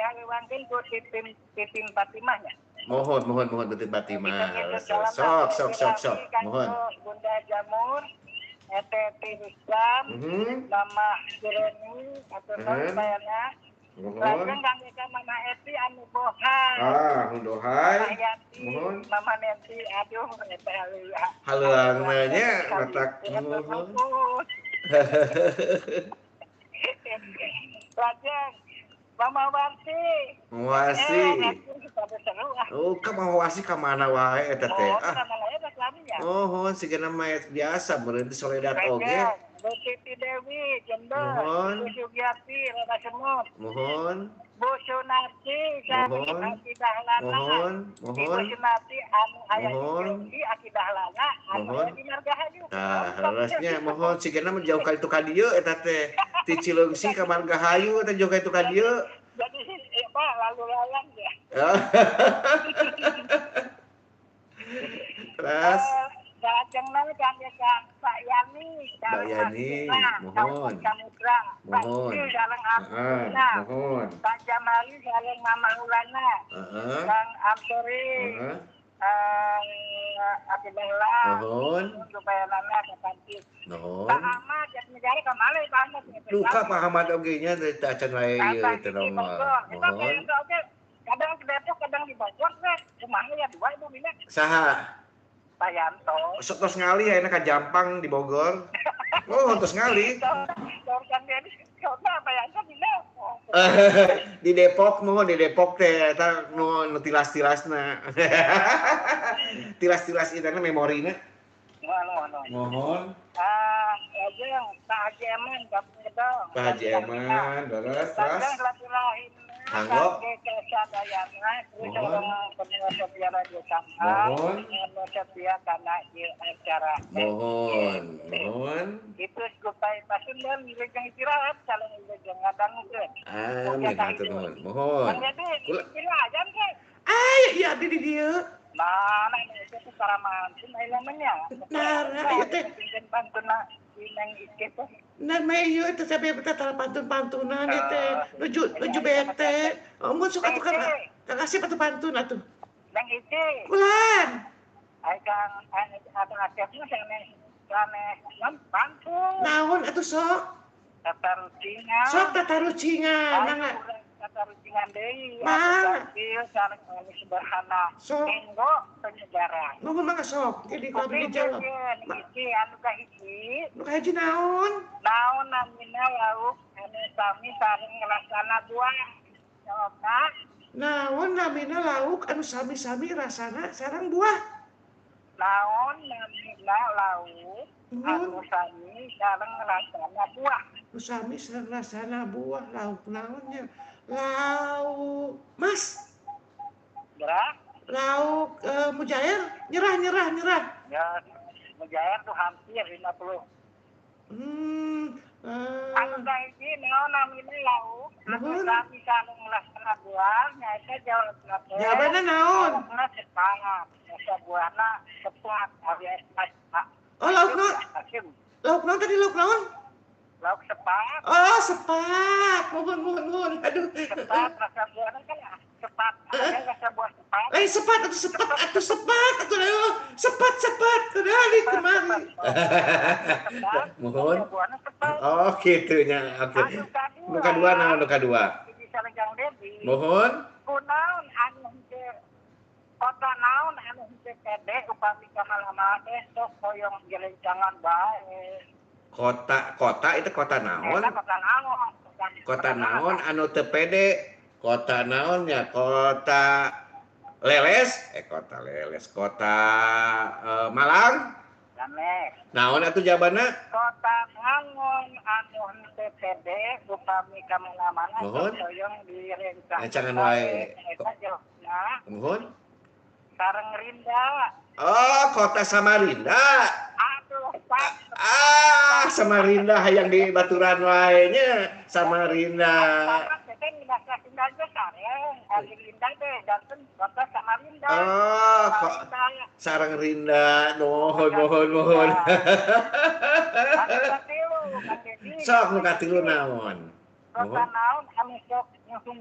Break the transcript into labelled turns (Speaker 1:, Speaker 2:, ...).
Speaker 1: dihaluangkeun ku Titin Fatimahnya.
Speaker 2: Mohon Titin Fatimah. Sok. Mohon.
Speaker 1: Bunda Jamur, Teti Rustam, Mama Jeremy, atau bayarnya. Lajeng kami ke Mama Eti anu bohai.
Speaker 2: Dohai.
Speaker 1: Mohon. Mama Nanti, aduh, eta
Speaker 2: haluangna matak mohon.
Speaker 1: Lajeng Mama Warsi.
Speaker 2: Wasi ka mana wae eta teh. Sigana mayat biasa meureun Soledad oge.
Speaker 1: Bu Siti Dewi, Jember, Bu Sugiati, Rada Semut.
Speaker 2: Mohon.
Speaker 1: Bu Sunarti, Akidah Lana. Bu Sunarti, anu aya di Akidah Lana, anu aya di Margahayu.
Speaker 2: Harusnya mohon sigana menjauh ka itu ka dieu eta teh. Ti Cileungsi ka Margahayu eta jauh ka itu ka dieu.
Speaker 1: Jadi lalu lalang ya.
Speaker 2: Terus
Speaker 1: Lajeng kami ka Pak Yani,
Speaker 2: mohon.
Speaker 1: Samudra, Pak Isi sareng Amina, Pak Jamali sareng Mama Ulana, Kang Amsori, Akibahlah, supaya nana kepantit. Pak Ahmad, Jatinegara kemana Pak Ahmad?
Speaker 2: Luka Pak Ahmad oge-nya teh acan wae ieu teh nomor. Mohon.
Speaker 1: Kadang di Depok, kadang di Bogor, kumaha ya dua Ibu Mina.
Speaker 2: Saha?
Speaker 1: Pak Yanto.
Speaker 2: Sok tos ngali ayeuna ka Jampang di Bogor. Tos ngali. Di Depok mohon di Depok teh eta nu tilas-tilasna. Tilas-tilas interne memorina. Mohon.
Speaker 1: Lajeng Pak Haji Eman gabung gedong.
Speaker 2: Pak Haji Eman, terus.
Speaker 1: Anggo Sadayana, penyedia radio Samhang, setia karena acara.
Speaker 2: Mohon.
Speaker 1: Itu supaya pasien dan wilujeng istirahat, calon wilujeng ngadangkeun.
Speaker 2: Amin, hatur nuhun. Mohon.
Speaker 1: Jadi istirahat ke?
Speaker 2: Iya abdi di dieu.
Speaker 1: Nah, itu cara mantun namanya.
Speaker 2: Nah, itu
Speaker 1: pantuna Neng Ike teh.
Speaker 2: Nah, ieu teh sampe tara pantun-pantunan teh. Nuju bete. Mun sok atuh kan kasih pantun atuh.
Speaker 1: Neng Ike.
Speaker 2: Ulan.
Speaker 1: Ai Kang atuh asepna saneh pantun.
Speaker 2: Naon atuh sok?
Speaker 1: Tatarucingan.
Speaker 2: Sok tatarucingan.
Speaker 1: Tatarucingan deui.
Speaker 2: Nah.
Speaker 1: Sareng sederhana. Enggo penyebaran.
Speaker 2: Nuhun mangga sok. Jadi kalau dijawab.
Speaker 1: Iki anu kahiji.
Speaker 2: Nu kahiji naon?
Speaker 1: Naon namina lauk anu sami sareng rasana buah. Jawabna.
Speaker 2: Naon namina lauk anu sami-sami rasana sareng buah?
Speaker 1: Naon namina lauk anu sami sareng rasana buah?
Speaker 2: Anu sami sareng rasana buah lauk naonnya? Lauk Mas.
Speaker 1: Gerak.
Speaker 2: Lauk mujair nyerah.
Speaker 1: Ya, mujair tuh hampir 50. Anu kahiji naon namina lauk anu sami sareng rasana buah nyaeta jawabna teh.
Speaker 2: Jawabanna naon?
Speaker 1: Laukna sepat. Rasa buahna sepat alias masak.
Speaker 2: Oh, lauk naon tadi lauk naon?
Speaker 1: Lauk sepat.
Speaker 2: Oh, sepat. Mohon. Aduh.
Speaker 1: Sepat rasa buahna kan sepat. Ada rasa buah sepat.
Speaker 2: Sepat atuh sepat. Kumaha di kemari. Mohon.
Speaker 1: Buahna sepat.
Speaker 2: Oh, kitunya. Oke. Nu kadua naon nu kadua?
Speaker 1: Bisa lenjang Dedi.
Speaker 2: Mohon.
Speaker 1: Kunaon anu henteu kota naon anu henteu kede upami kamalama teh sok hoyong gelencangan bae.
Speaker 2: Kota itu kota naon? Kota naon anu teu pede? Kota naonnya? Kota leles? Kota leles. Kota Malang? Naon atuh jawabanna?
Speaker 1: Kota naon anu henteu pede upami kamana-mana sok hoyong direncang.
Speaker 2: Cangan wae. Mohon.
Speaker 1: Sareng Rinda.
Speaker 2: Oh, kota Samarinda.
Speaker 1: Aduh, Pak.
Speaker 2: Samarinda yang di Baturan wae nya. Samarinda.
Speaker 1: Teh Minasa Sunda aja sareng. Rinda teh janten kota Samarinda.
Speaker 2: Oh, kok sareng Rinda. Mohon. Sok nu katilu naon?
Speaker 1: Kota naon